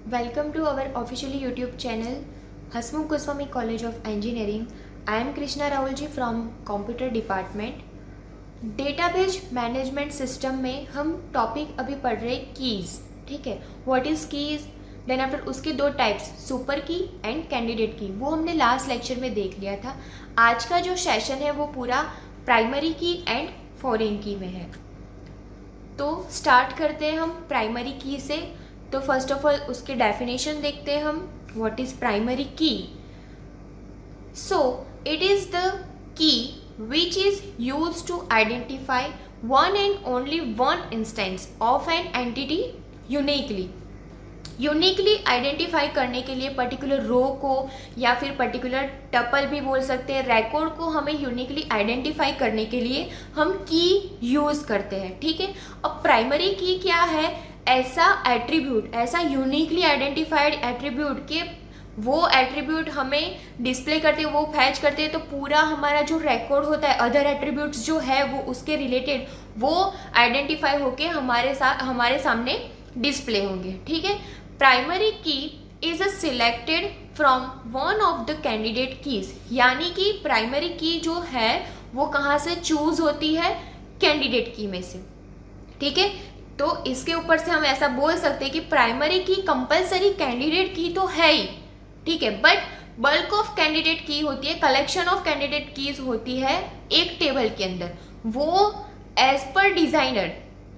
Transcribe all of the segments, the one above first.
Welcome to our officially YouTube channel, Hasmukh Goswami College of Engineering. I am Krishna Rahulji from Computer Department. Database management system में हम topic अभी पढ़ रहे हैं keys. ठीक है, what is keys, then after उसके दो types, super key and candidate key, वो हमने लास्ट लेक्चर में देख लिया था. आज का जो सेशन है वो पूरा प्राइमरी की एंड फॉरेन की में है. तो स्टार्ट करते हैं हम प्राइमरी की से. तो फर्स्ट ऑफ ऑल उसके डेफिनेशन देखते हैं हम. What is primary key? So it is the key which is used to identify one and only one instance of an entity uniquely. Uniquely identify करने के लिए पर्टिकुलर रो को या फिर पर्टिकुलर टपल भी बोल सकते हैं, रिकॉर्ड को हमें यूनिकली आइडेंटिफाई करने के लिए हम की यूज़ करते हैं. ठीक है, अब प्राइमरी की क्या है? ऐसा एट्रीब्यूट, ऐसा यूनिकली आइडेंटिफाइड एट्रीब्यूट के वो एट्रीब्यूट हमें डिस्प्ले करते हैं, वो फैच करते हैं, तो पूरा हमारा जो रिकॉर्ड होता है अदर एट्रीब्यूट्स जो है वो उसके रिलेटेड वो आइडेंटिफाई होके हमारे सामने डिस्प्ले होंगे. ठीक है, primary key is selected from one of the candidate keys. यानी कि प्राइमरी की जो है वो कहाँ से चूज होती है? कैंडिडेट की में से. ठीक है, तो इसके ऊपर से हम ऐसा बोल सकते हैं कि प्राइमरी की कंपलसरी कैंडिडेट की तो है ही. ठीक है, बट बल्क ऑफ कैंडिडेट की होती है, कलेक्शन ऑफ कैंडिडेट कीज होती है एक टेबल के अंदर. वो एज पर डिजाइनर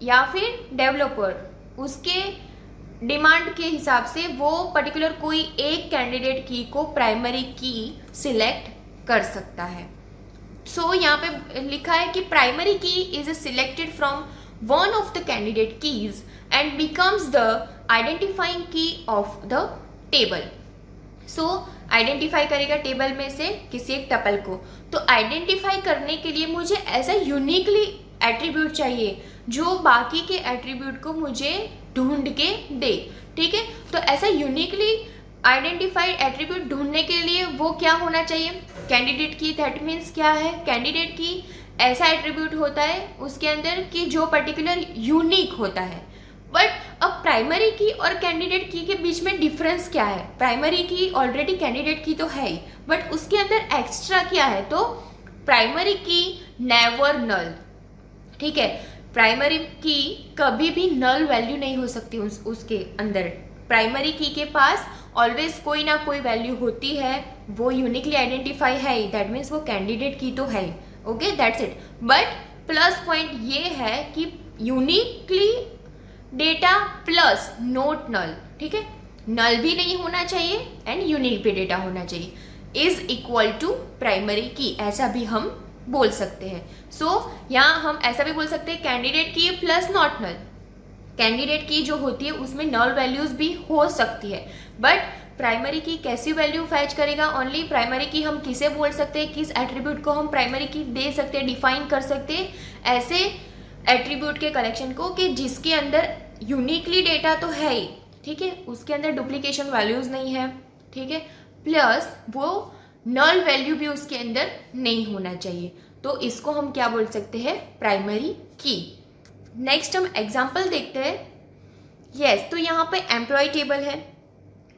या फिर डेवलपर उसके डिमांड के हिसाब से वो पर्टिकुलर कोई एक कैंडिडेट की को प्राइमरी की सिलेक्ट कर सकता है. सो यहाँ पे लिखा है कि primary key is selected from one of the candidate keys and becomes the identifying key of the table. So identify करेगा टेबल में से किसी एक टपल को. तो आइडेंटिफाई करने के लिए मुझे ऐसा यूनिकली एट्रीब्यूट चाहिए जो बाकी के एट्रीब्यूट को मुझे ढूंढ के दे. ठीक है, तो ऐसा यूनिकली आइडेंटिफाइड एट्रीब्यूट ढूंढने के लिए वो क्या होना चाहिए? कैंडिडेट की. दैट मीन्स क्या है? कैंडिडेट की ऐसा एट्रीब्यूट होता है उसके अंदर कि जो पर्टिकुलर यूनिक होता है. बट अब प्राइमरी की और कैंडिडेट की के बीच में डिफरेंस क्या है? प्राइमरी की ऑलरेडी कैंडिडेट की तो है ही, बट उसके अंदर एक्स्ट्रा क्या है? तो प्राइमरी की नेवर नल. ठीक है, प्राइमरी की कभी भी नल वैल्यू नहीं हो सकती उसके अंदर. प्राइमरी की के पास ऑलवेज कोई ना कोई वैल्यू होती है, वो यूनिकली आइडेंटिफाई है ही. दैट मीन्स वो कैंडिडेट की तो है. Okay, that's it. But plus point ये है कि यूनिकली डेटा प्लस नोट नल. ठीक है, नल भी नहीं होना चाहिए एंड यूनिक भी डेटा होना चाहिए. इज इक्वल टू प्राइमरी की, ऐसा भी हम बोल सकते हैं. सो यहाँ हम ऐसा भी बोल सकते हैं कैंडिडेट की प्लस नॉट नल. कैंडिडेट की जो होती है उसमें नल वैल्यूज भी हो सकती है, बट प्राइमरी की कैसी वैल्यू फैच करेगा? ओनली प्राइमरी की हम किसे बोल सकते हैं, किस एट्रीब्यूट को हम प्राइमरी की दे सकते हैं, डिफाइन कर सकते हैं ऐसे एट्रीब्यूट के कलेक्शन को कि जिसके अंदर यूनिकली डेटा तो है ही. ठीक है, उसके अंदर डुप्लीकेशन वैल्यूज नहीं है. ठीक है, प्लस वो नल वैल्यू भी उसके अंदर नहीं होना चाहिए. तो इसको हम क्या बोल सकते हैं? प्राइमरी की. नेक्स्ट हम एग्जांपल देखते हैं. यस, तो यहाँ पे एम्प्लॉय टेबल है.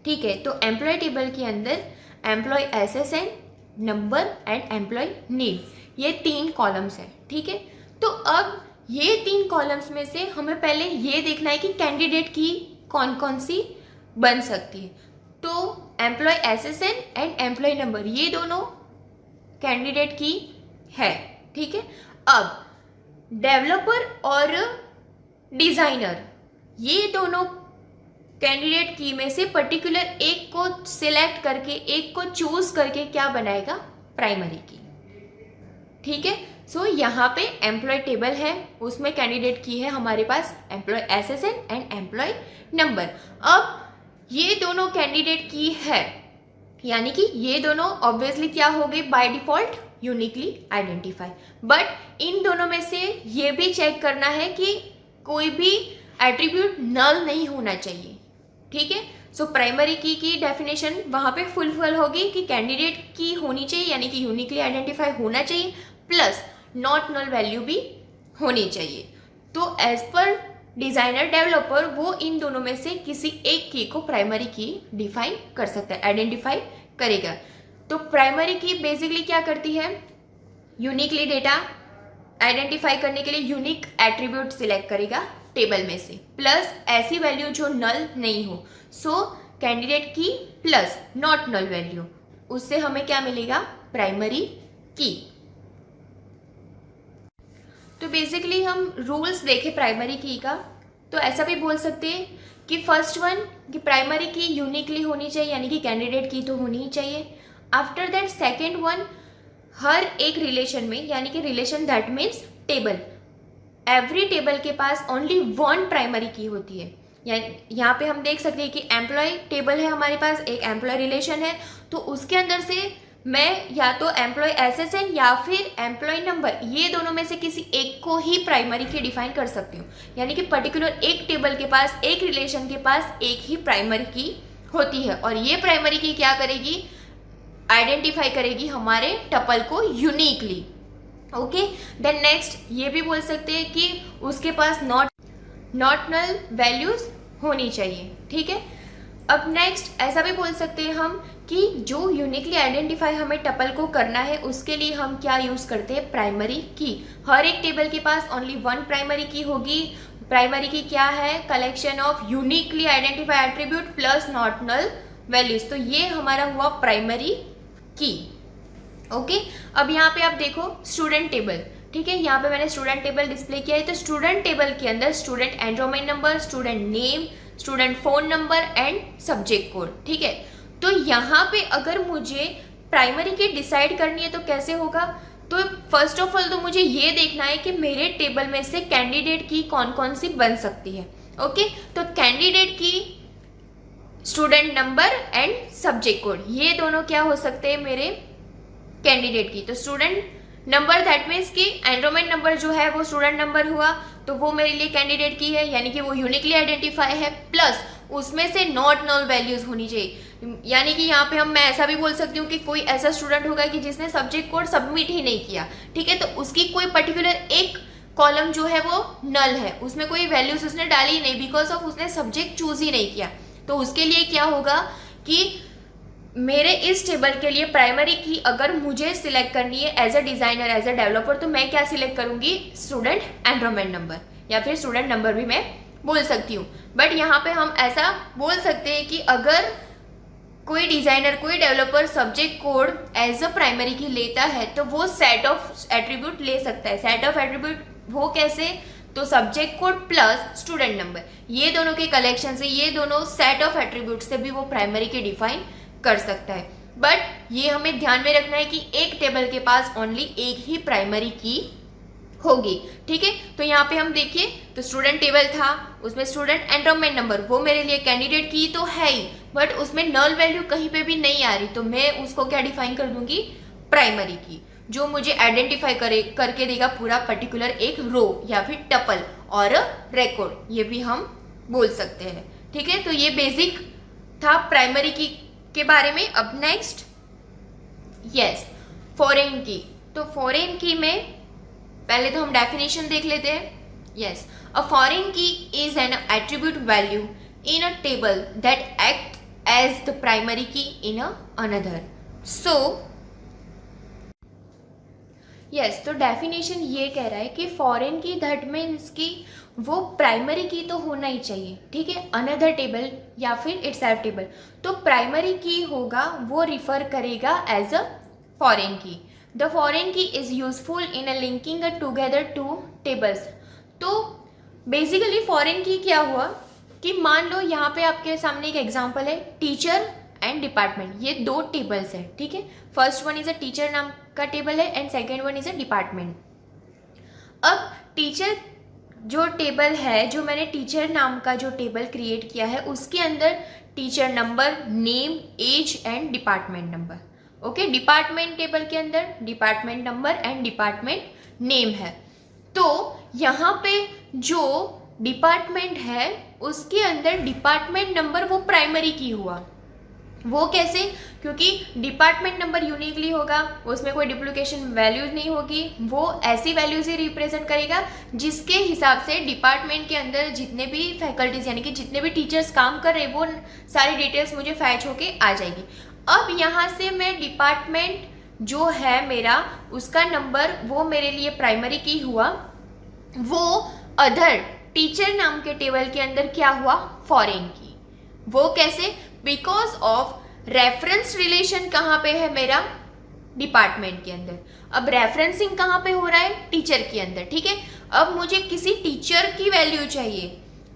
ठीक है, तो एम्प्लॉय टेबल के अंदर employee SSN, number and employee name, ये 3 कॉलम्स है. ठीक है, तो अब ये 3 कॉलम्स में से हमें पहले ये देखना है कि कैंडिडेट की कौन कौन सी बन सकती है. तो employee SSN and employee number ये दोनों कैंडिडेट की है. ठीक है, अब डेवलपर और डिजाइनर ये दोनों कैंडिडेट की में से पर्टिकुलर एक को सिलेक्ट करके, एक को चूज करके क्या बनाएगा? प्राइमरी की. ठीक है, सो यहाँ पे एम्प्लॉय टेबल है, उसमें कैंडिडेट की है हमारे पास employee SSN and employee number. अब ये दोनों कैंडिडेट की है, यानी कि ये दोनों ऑब्वियसली क्या हो गए? By default uniquely identify. But in दोनों में से ये भी चेक करना है कि कोई भी एट्रीब्यूट नल नहीं होना चाहिए. ठीक है, सो प्राइमरी की डेफिनेशन वहाँ पे फुलफिल होगी कि कैंडिडेट की होनी चाहिए, यानी कि यूनिकली आइडेंटिफाई होना चाहिए, प्लस नॉट नल वैल्यू भी होनी चाहिए. तो एज पर डिजाइनर डेवलपर वो इन दोनों में से किसी एक की को प्राइमरी की डिफाइन कर सकता है, आइडेंटिफाई करेगा। तो प्राइमरी की बेसिकली क्या करती है, यूनिकली डेटा आइडेंटिफाई करने के लिए यूनिक एट्रीब्यूट सिलेक्ट करेगा टेबल में से, प्लस ऐसी वैल्यू जो नल नहीं हो। सो कैंडिडेट की प्लस नॉट नल वैल्यू, उससे हमें क्या मिलेगा, प्राइमरी की। तो बेसिकली हम रूल्स देखें प्राइमरी की का, तो ऐसा भी बोल सकते हैं कि फर्स्ट वन कि प्राइमरी की यूनिकली होनी चाहिए, यानी कि कैंडिडेट की तो होनी ही चाहिए। आफ्टर दैट सेकेंड वन, हर एक रिलेशन में, यानी कि relation that means table, every table के पास ओनली वन प्राइमरी की होती है। यहाँ पे हम देख सकते हैं कि एम्प्लॉय टेबल है हमारे पास, एक एम्प्लॉय रिलेशन है, तो उसके अंदर से मैं या तो एम्प्लॉय एसएसएन या फिर एम्प्लॉय नंबर, ये दोनों में से किसी एक को ही प्राइमरी की डिफाइन कर सकती हूँ। यानी कि पर्टिकुलर एक टेबल के पास, एक रिलेशन के पास एक ही प्राइमरी की होती है, और ये प्राइमरी की क्या करेगी, आइडेंटिफाई करेगी हमारे टपल को यूनिकली। ओके, देन नेक्स्ट ये भी बोल सकते हैं कि उसके पास नॉट नल वैल्यूज होनी चाहिए, ठीक है। अब नेक्स्ट ऐसा भी बोल सकते हैं हम कि जो यूनिकली आइडेंटिफाई हमें टपल को करना है, उसके लिए हम क्या यूज करते हैं, प्राइमरी की। हर एक टेबल के पास ओनली वन प्राइमरी की होगी। प्राइमरी की क्या है, collection of uniquely identify attribute plus not null values, तो ये हमारा हुआ प्राइमरी की। ओके, अब यहाँ पे आप देखो स्टूडेंट टेबल, ठीक है, यहाँ पे मैंने स्टूडेंट टेबल डिस्प्ले किया है। तो स्टूडेंट टेबल के अंदर student enrolment number, student name, student phone number and subject code, ठीक है। तो यहाँ पे अगर मुझे प्राइमरी की डिसाइड करनी है तो कैसे होगा, तो फर्स्ट ऑफ ऑल तो मुझे ये देखना है कि मेरे टेबल में से कैंडिडेट की कौन कौन सी बन सकती है। ओके, तो कैंडिडेट की student number and subject code, ये दोनों क्या हो सकते हैं मेरे कैंडिडेट की। तो स्टूडेंट नंबर दैट मीन्स कि एनरोलमेंट नंबर जो है वो स्टूडेंट नंबर हुआ, तो वो मेरे लिए कैंडिडेट की है, यानी कि वो यूनिकली आइडेंटिफाई है, प्लस उसमें से नॉट नल वैल्यूज होनी चाहिए। यानी कि यहाँ पे मैं ऐसा भी बोल सकती हूँ कि कोई ऐसा स्टूडेंट होगा कि जिसने सब्जेक्ट कोड सबमिट ही नहीं किया, ठीक है, तो उसकी कोई पर्टिकुलर एक कॉलम जो है वो नल है, उसमें कोई वैल्यूज उसने डाली ही नहीं, बिकॉज ऑफ उसने सब्जेक्ट चूज ही नहीं किया। तो उसके लिए क्या होगा कि मेरे इस टेबल के लिए प्राइमरी की अगर मुझे सिलेक्ट करनी है as a designer, as a developer, तो मैं क्या सिलेक्ट करूंगी, स्टूडेंट एनरोलमेंट नंबर, या फिर स्टूडेंट नंबर भी मैं बोल सकती हूँ। बट यहाँ पे हम ऐसा बोल सकते हैं कि अगर कोई डिजाइनर, कोई developer subject code as a primary key लेता है तो वो सेट ऑफ एट्रीब्यूट ले सकता है। सेट ऑफ एट्रीब्यूट वो कैसे, तो subject code plus student number, ये दोनों के कलेक्शन से, ये दोनों सेट ऑफ एट्रीब्यूट से भी वो प्राइमरी की डिफाइन कर सकता है। बट ये हमें ध्यान में रखना है कि एक टेबल के पास ओनली एक ही प्राइमरी की होगी, ठीक है। तो यहाँ पे हम देखिए, तो स्टूडेंट टेबल था, उसमें स्टूडेंट एनरोलमेंट नंबर वो मेरे लिए कैंडिडेट की तो है ही, बट उसमें नल वैल्यू कहीं पे भी नहीं आ रही, तो मैं उसको क्या डिफाइन कर दूंगी, प्राइमरी की, जो मुझे आइडेंटिफाई करके देगा पूरा पर्टिकुलर एक रो या फिर टपल और रिकॉर्ड, ये भी हम बोल सकते हैं, ठीक है। तो ये बेसिक था प्राइमरी की के बारे में। अब नेक्स्ट, यस, फॉरेन की। तो फॉरेन की में पहले तो हम डेफिनेशन देख लेते हैं। Yes, a foreign key is an attribute value in a table that act as the primary key in another. So yes, तो डेफिनेशन ये कह रहा है कि फॉरेन की दैट मीन्स कि वो प्राइमरी की तो होना ही चाहिए, ठीक है, अनदर टेबल या फिर इटसेल्फ टेबल। तो प्राइमरी की होगा वो रिफर करेगा as a foreign key. The foreign key is useful in a linking a together two tables. तो बेसिकली फॉरेन की क्या हुआ कि मान लो यहाँ पे आपके सामने एक एग्जाम्पल है, टीचर एंड डिपार्टमेंट, ये दो टेबल्स है, ठीक है। First one is a teacher नाम का टेबल है and second one is a department. अब टीचर जो टेबल है, जो मैंने टीचर नाम का जो टेबल क्रिएट किया है, उसके अंदर teacher number, name, age and department number. Okay, department table के अंदर department number and department name है। तो यहाँ पे जो डिपार्टमेंट है उसके अंदर डिपार्टमेंट नंबर वो प्राइमरी की हुआ, वो कैसे? क्योंकि डिपार्टमेंट नंबर यूनिकली होगा, उसमें कोई डुप्लीकेशन वैल्यूज नहीं होगी, वो ऐसी वैल्यूज ही रिप्रेजेंट करेगा जिसके हिसाब से डिपार्टमेंट के अंदर जितने भी फैकल्टीज यानी कि जितने भी टीचर्स काम कर रहे हैं वो सारी डिटेल्स मुझे फैच होके आ जाएगी। अब यहाँ से मैं डिपार्टमेंट जो है मेरा उसका नंबर वो मेरे लिए प्राइमरी की हुआ, वो अदर टीचर नाम के टेबल के अंदर क्या हुआ? फॉरेन की। वो कैसे? बिकॉज ऑफ रेफरेंस रिलेशन कहाँ पे है मेरा? डिपार्टमेंट के अंदर। अब रेफरेंसिंग कहाँ पे हो रहा है? टीचर के अंदर, ठीक है। अब मुझे किसी टीचर की वैल्यू चाहिए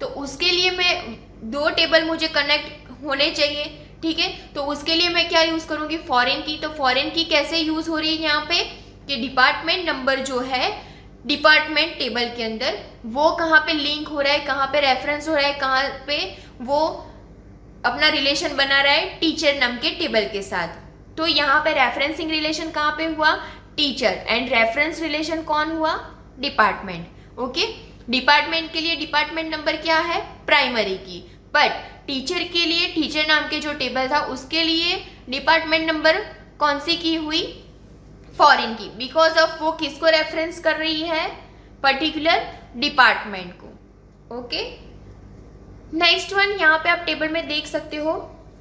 तो उसके लिए मैं दो टेबल मुझे कनेक्ट होने चाहिए, ठीक है। तो उसके लिए मैं क्या यूज करूंगी? Foreign key. तो फॉरेन की कैसे यूज हो रही है यहाँ पे कि डिपार्टमेंट नंबर जो है डिपार्टमेंट टेबल के अंदर वो कहाँ पे लिंक हो रहा है, कहाँ पे रेफरेंस हो रहा है, कहाँ पे वो अपना रिलेशन बना रहा है टीचर नाम के टेबल के साथ। तो यहाँ पे रेफरेंसिंग रिलेशन कहाँ पे हुआ? टीचर। एंड रेफरेंस रिलेशन कौन हुआ? डिपार्टमेंट। ओके, डिपार्टमेंट के लिए डिपार्टमेंट नंबर क्या है? प्राइमरी की। बट टीचर के लिए टीचर नाम के जो टेबल था उसके लिए डिपार्टमेंट नंबर कौन सी की हुई? फॉरेन की। बिकॉज ऑफ वो किसको रेफरेंस कर रही है? पर्टिकुलर डिपार्टमेंट को। ओके, नेक्स्ट वन यहाँ पे आप टेबल में देख सकते हो,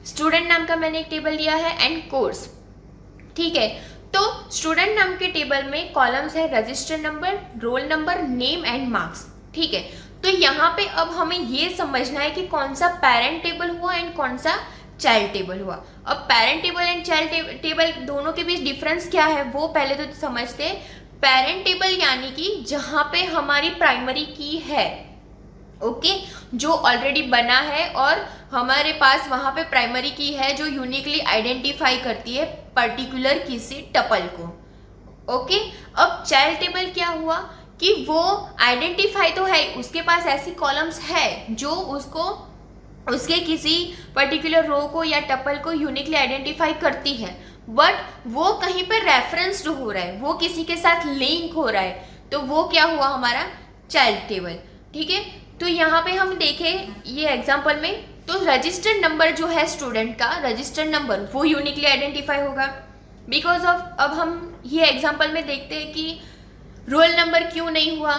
स्टूडेंट नाम का मैंने एक टेबल लिया है एंड कोर्स, ठीक है। तो स्टूडेंट नाम के टेबल में कॉलम्स है register number, roll number, name and marks, ठीक है। तो यहाँ पे अब हमें ये समझना है कि कौन सा पेरेंट टेबल हुआ एंड कौन सा चाइल्ड टेबल हुआ। अब parent table and child table दोनों के बीच डिफरेंस क्या है वो पहले तो समझते हैं। पेरेंट टेबल यानी कि जहाँ पे हमारी प्राइमरी की है, ओके, जो ऑलरेडी बना है और हमारे पास वहां पे प्राइमरी की है जो यूनिकली आइडेंटिफाई करती है पर्टिकुलर किसी टपल को। ओके, अब चाइल्ड टेबल क्या हुआ कि वो आइडेंटिफाई तो है, उसके पास ऐसी कॉलम्स है जो उसको उसके किसी पर्टिकुलर रो को या टपल को यूनिकली आइडेंटिफाई करती है, बट वो कहीं पर रेफरेंस्ड हो रहा है, वो किसी के साथ लिंक हो रहा है, तो वो क्या हुआ? हमारा चाइल्ड टेबल, ठीक है। तो यहाँ पे हम देखें ये एग्जाम्पल में, तो रजिस्टर्ड नंबर जो है स्टूडेंट का रजिस्टर्ड नंबर वो यूनिकली आइडेंटिफाई होगा बिकॉज ऑफ, अब हम ये एग्जाम्पल में देखते हैं कि रोल नंबर क्यों नहीं हुआ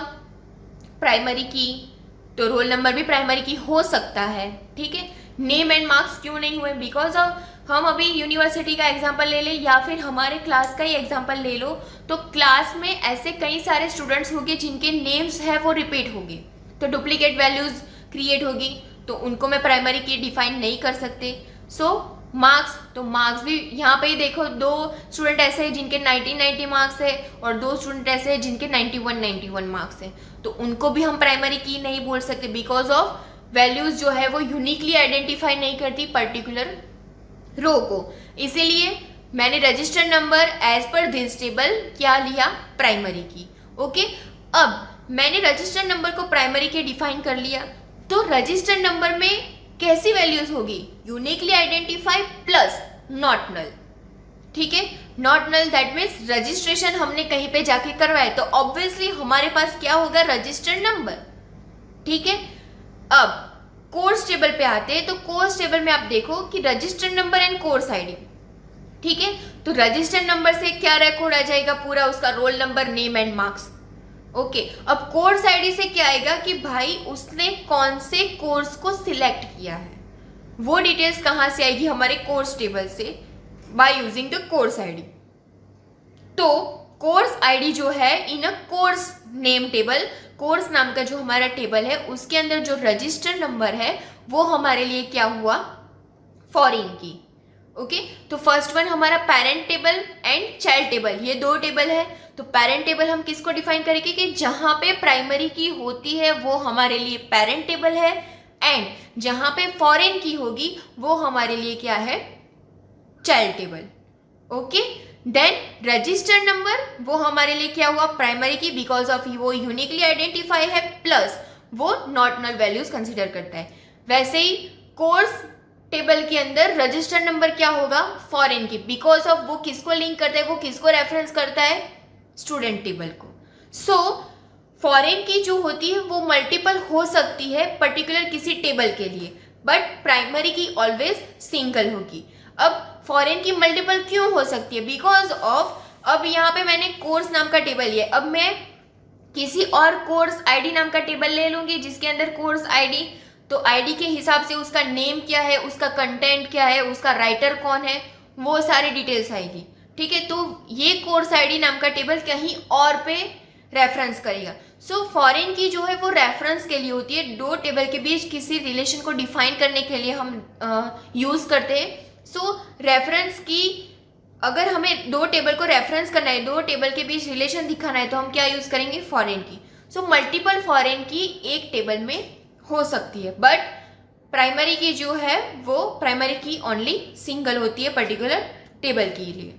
प्राइमरी की, तो रोल नंबर भी प्राइमरी की हो सकता है, ठीक है। नेम एंड मार्क्स क्यों नहीं हुए? बिकॉज ऑफ, हम अभी यूनिवर्सिटी का एग्जाम्पल ले लें या फिर हमारे क्लास का ही एग्जाम्पल ले लो, तो क्लास में ऐसे कई सारे स्टूडेंट्स होंगे जिनके नेम्स है वो रिपीट होंगे, तो डुप्लीकेट वैल्यूज क्रिएट होगी, तो उनको मैं प्राइमरी की डिफाइन नहीं कर सकते। सो मार्क्स, तो मार्क्स भी यहाँ पे ही देखो, दो स्टूडेंट ऐसे हैं जिनके 90 मार्क्स है और दो स्टूडेंट ऐसे हैं जिनके 91 मार्क्स है, तो उनको भी हम प्राइमरी की नहीं बोल सकते बिकॉज ऑफ वैल्यूज जो है वो यूनिकली आइडेंटिफाई नहीं करती पर्टिकुलर रो को। इसीलिए मैंने registered number as per this table क्या लिया? Primary key. ओके, अब मैंने रजिस्टर्ड नंबर को प्राइमरी के डिफाइन कर लिया, तो रजिस्टर्ड नंबर में कैसी वैल्यूज होगी? Uniquely identify plus not null, ठीक है। Not null that means registration हमने कहीं पे जाके करवाए, तो ऑब्वियसली हमारे पास क्या होगा? रजिस्टर्ड नंबर, ठीक है। अब कोर्स टेबल पे आते हैं, तो कोर्स टेबल में आप देखो कि registered number and course ID, ठीक है। तो रजिस्टर्ड नंबर से क्या रिकॉर्ड आ जाएगा? पूरा उसका roll number, name and marks. Okay, अब कोर्स आईडी से क्या आएगा कि भाई उसने कौन से कोर्स को सिलेक्ट किया है, वो डिटेल्स कहां से आएगी? हमारे कोर्स टेबल से by using the course ID. तो कोर्स आईडी जो है in a course name table, course नाम का जो हमारा टेबल है उसके अंदर जो रजिस्टर नंबर है वो हमारे लिए क्या हुआ? फॉरेन की। ओके, तो फर्स्ट वन हमारा parent table and child table, ये दो टेबल है। तो पेरेंट टेबल हम किसको डिफाइन करेंगे कि जहां पे प्राइमरी की होती है वो हमारे लिए पेरेंट टेबल है, एंड जहां पे फॉरेन की होगी वो हमारे लिए क्या है? Child table. Okay, then register number वो हमारे लिए क्या हुआ? प्राइमरी की, बिकॉज ऑफ वो यूनिकली आइडेंटिफाई है, प्लस वो नॉट नल वैल्यूज कंसिडर करता है। वैसे ही कोर्स टेबल के अंदर रजिस्टर नंबर क्या होगा? फॉरेन की, बिकॉज ऑफ वो किसको लिंक करता है, वो किसको रेफरेंस करता है? स्टूडेंट टेबल को। सो फॉरेन की जो होती है वो मल्टीपल हो सकती है पर्टिकुलर किसी टेबल के लिए, बट प्राइमरी की ऑलवेज सिंगल होगी। अब फॉरेन की मल्टीपल क्यों हो सकती है? बिकॉज ऑफ, अब यहाँ पे मैंने कोर्स नाम का टेबल लिया, अब मैं किसी और कोर्स आईडी नाम का टेबल ले लूंगी जिसके अंदर कोर्स आईडी, तो आईडी के हिसाब से उसका नेम क्या है, उसका कंटेंट क्या है, उसका राइटर कौन है, वो सारी डिटेल्स आएगी। ठीक है, तो ये कोर्स आईडी नाम का टेबल कहीं और पे रेफरेंस करेगा। सो फॉरेन की जो है वो रेफरेंस के लिए होती है, दो टेबल के बीच किसी रिलेशन को डिफाइन करने के लिए हम यूज करते हैं। सो रेफरेंस की, अगर हमें दो टेबल को रेफरेंस करना है, दो टेबल के बीच रिलेशन दिखाना है, तो हम क्या यूज करेंगे? Foreign key. So multiple foreign की एक टेबल में हो सकती है, बट प्राइमरी की जो है वो प्राइमरी की ओनली सिंगल होती है पर्टिकुलर टेबल के लिए।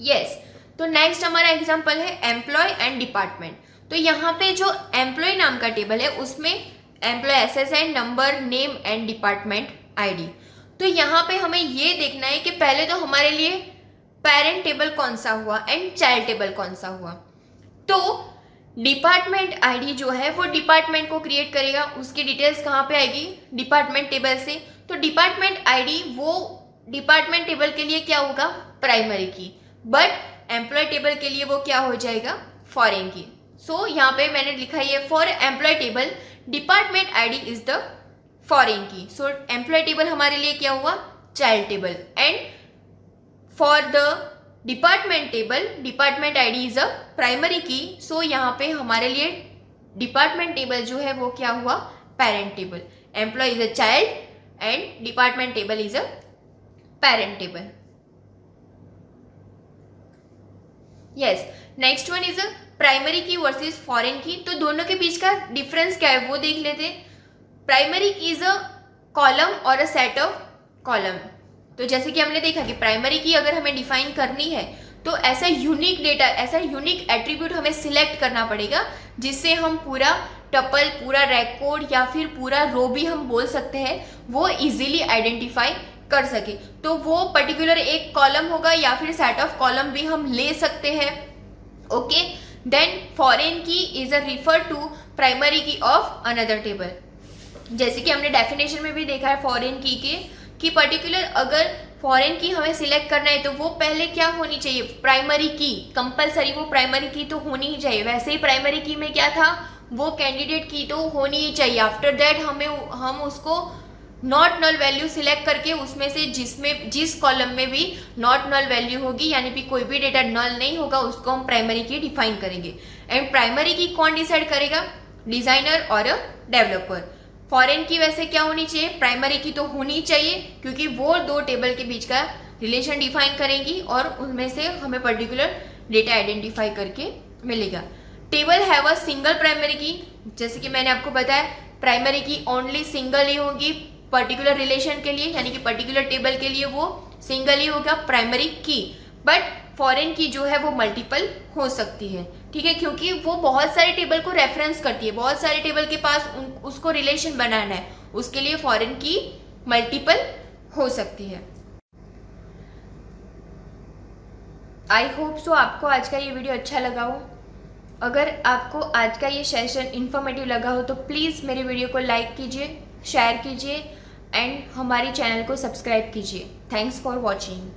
यस, तो नेक्स्ट हमारा एग्जांपल है एम्प्लॉय एंड डिपार्टमेंट। तो यहाँ पे जो एम्प्लॉय नाम का टेबल है उसमें employee SSN, number, name and department ID. तो यहाँ पे हमें ये देखना है कि पहले तो हमारे लिए पेरेंट टेबल कौन सा हुआ एंड चाइल्ड टेबल कौन सा हुआ। तो डिपार्टमेंट आईडी जो है वो डिपार्टमेंट को क्रिएट करेगा, उसकी डिटेल्स कहाँ पे आएगी? डिपार्टमेंट टेबल से। तो डिपार्टमेंट आईडी वो डिपार्टमेंट टेबल के लिए क्या होगा? प्राइमरी की, बट एम्प्लॉय टेबल के लिए वो क्या हो जाएगा? Foreign key. सो यहाँ पे मैंने लिखा है for employee table department ID is the foreign key. So employee table हमारे लिए क्या हुआ? Child table. And for the department table department ID is a primary key. So यहाँ पे हमारे लिए डिपार्टमेंट टेबल जो है वो क्या हुआ? Parent table. Employee is a child and department table is a parent table. Yes, next one is primary key versus foreign key. तो दोनों के बीच का डिफरेंस क्या है वो देख लेते। Primary key is a column और अ सेट ऑफ कॉलम। तो जैसे कि हमने देखा कि प्राइमरी की अगर हमें डिफाइन करनी है तो ऐसा यूनिक डेटा, ऐसा यूनिक एट्रीब्यूट हमें सिलेक्ट करना पड़ेगा जिससे हम पूरा टपल, पूरा रिकॉर्ड या फिर पूरा रो भी हम बोल सकते हैं, वो इजीली आइडेंटिफाई कर सके। तो वो पर्टिकुलर एक कॉलम होगा या फिर सेट ऑफ कॉलम भी हम ले सकते हैं। Okay, then foreign key is a refer to primary key of another table. जैसे कि हमने डेफिनेशन में भी देखा है फॉरेन की के कि पर्टिकुलर अगर फॉरेन की हमें सिलेक्ट करना है तो वो पहले क्या होनी चाहिए? प्राइमरी की, कंपलसरी वो प्राइमरी की तो होनी ही चाहिए। वैसे ही प्राइमरी की में क्या था? वो कैंडिडेट की तो होनी ही चाहिए। आफ्टर दैट हम उसको नॉट नल वैल्यू सिलेक्ट करके उसमें से जिस कॉलम में भी नॉट नल वैल्यू होगी यानी कि कोई भी डेटा नल नहीं होगा उसको हम प्राइमरी की डिफाइन करेंगे। एंड प्राइमरी की कौन डिसाइड करेगा? डिजाइनर और डेवलपर। फॉरेन की वैसे क्या होनी चाहिए? प्राइमरी की तो होनी चाहिए क्योंकि वो दो टेबल के बीच का रिलेशन डिफाइन करेंगी और उनमें से हमें पर्टिकुलर डेटा आइडेंटिफाई करके मिलेगा। Table have a single primary की। जैसे कि मैंने आपको बताया प्राइमरी की ओनली सिंगल ही होगी पर्टिकुलर रिलेशन के लिए, यानी कि पर्टिकुलर टेबल के लिए वो सिंगल ही होगा प्राइमरी की। बट फॉरेन की जो है वो मल्टीपल हो सकती है। ठीक है, क्योंकि वो बहुत सारे टेबल को रेफरेंस करती है, बहुत सारे टेबल के पास उसको रिलेशन बनाना है, उसके लिए फॉरेन की मल्टीपल हो सकती है। आई होप सो आपको आज का ये वीडियो अच्छा लगा हो। अगर आपको आज का ये सेशन इन्फॉर्मेटिव लगा हो तो प्लीज़ मेरे वीडियो को लाइक कीजिए, शेयर कीजिए एंड हमारे चैनल को सब्सक्राइब कीजिए। Thanks for watching.